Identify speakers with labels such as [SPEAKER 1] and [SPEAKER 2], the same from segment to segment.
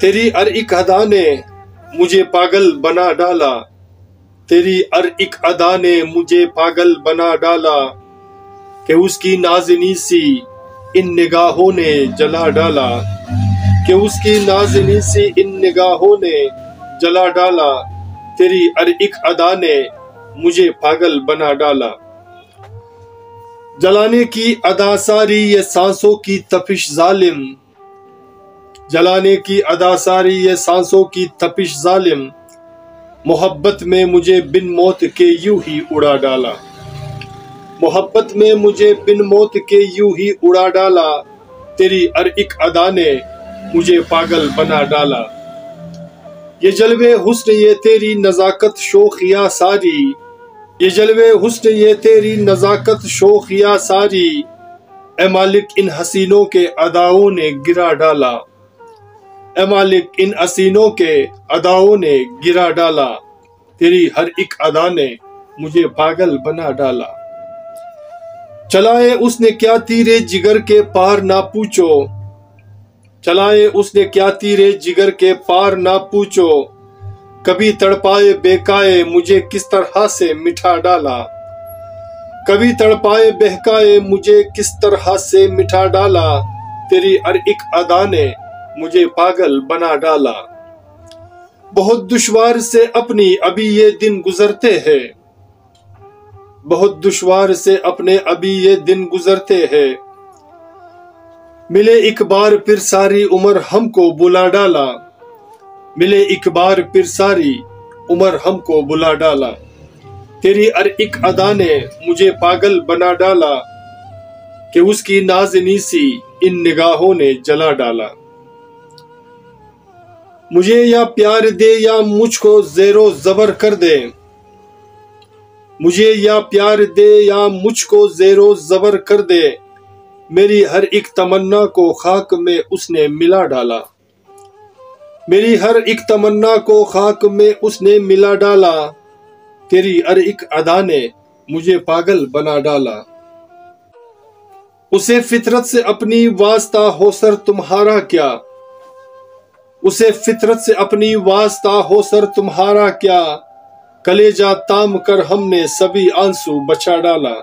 [SPEAKER 1] तेरी हर एक अदा ने मुझे पागल बना डाला, तेरी हर एक अदा ने मुझे पागल बना डाला, कि उसकी नाज़नी सी इन निगाहों ने जला डाला, कि उसकी नाज़नी सी इन निगाहों ने जला डाला, तेरी हर एक अदा ने मुझे पागल बना डाला। जलाने की अदा सारी ये सांसों की तपिश जालिम, जलाने की अदा सारी ये सांसों की तपिश जालिम, मोहब्बत में मुझे बिन मौत के यूं ही उड़ा डाला, मोहब्बत में मुझे बिन मौत के यूं ही उड़ा डाला, तेरी हर एक अदा ने मुझे पागल बना डाला। ये जलवे हुस्न ये तेरी नजाकत शोखिया सारी, ये जलवे हुस्न ये तेरी नजाकत शोखिया सारी, ए मालिक इन हसीनों के अदाओं ने गिरा डाला, ए मालिक इन हसीनों के अदाओं ने गिरा डाला, तेरी हर एक अदा ने मुझे पागल बना डाला। चलाए उसने क्या तीरे जिगर के पार ना पूछो, चलाए उसने क्या तीरे जिगर के पार ना पूछो, कभी तड़पाए बेकाए मुझे किस तरह से मिठा डाला, कभी तड़पाए बहकाए मुझे किस तरह से मिठा डाला, तेरी हर एक अदा ने मुझे पागल बना डाला। बहुत दुश्वार से अपनी अभी ये दिन गुजरते हैं, बहुत दुश्वार से अपने अभी ये दिन गुजरते हैं, मिले एक बार फिर सारी उम्र हमको बुला डाला, मिले एक बार फिर सारी उम्र हमको बुला डाला, तेरी हर एक अदा ने मुझे पागल बना डाला, कि उसकी नाज़नी सी इन निगाहों ने जला डाला। मुझे या प्यार दे या मुझको ज़ेरो ज़बर कर दे, मुझे या प्यार दे या मुझको ज़ेरो ज़बर कर दे, मेरी हर एक तमन्ना को खाक में उसने मिला डाला, मेरी हर एक तमन्ना को खाक में उसने मिला डाला, तेरी हर एक अदा ने मुझे पागल बना डाला। उसे फितरत से अपनी वास्ता हो सर तुम्हारा क्या, उसे फितरत से अपनी वास्ता हो सर तुम्हारा क्या, कलेजा ताम कर हमने सभी आंसू बचा डाला,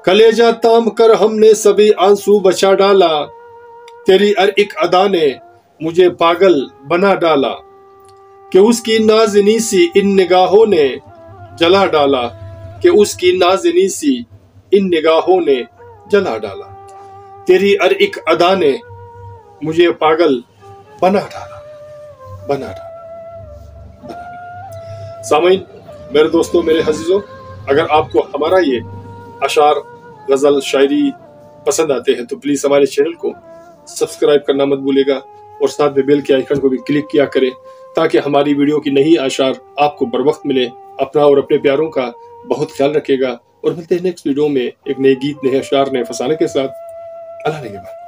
[SPEAKER 1] कलेजा ताम कर हमने सभी आंसू बचा डाला, तेरी हर एक अदा ने मुझे पागल बना डाला, कि उसकी नाज़नी सी इन निगाहों ने जला डाला, कि उसकी नाज़नी सी इन निगाहों ने जला डाला, तेरी हर एक अदा ने मुझे पागल बना डाला, बना डाला, बना डाला। सामीन, मेरे दोस्तों, मेरे अजीजों, अगर आपको हमारा ये अशार, गज़ल, शायरी पसंद आते हैं तो प्लीज़ हमारे चैनल को सब्सक्राइब करना मत भूलिएगा और साथ में बेल के आइकन को भी क्लिक किया करें ताकि हमारी वीडियो की नई अशार आपको बर वक्त मिले। अपना और अपने प्यारों का बहुत ख्याल रखिएगा और मिलते हैं नेक्स्ट वीडियो में एक नए गीत, नए अशार, नए फसाने के साथ। अल्लाह ने के बाद।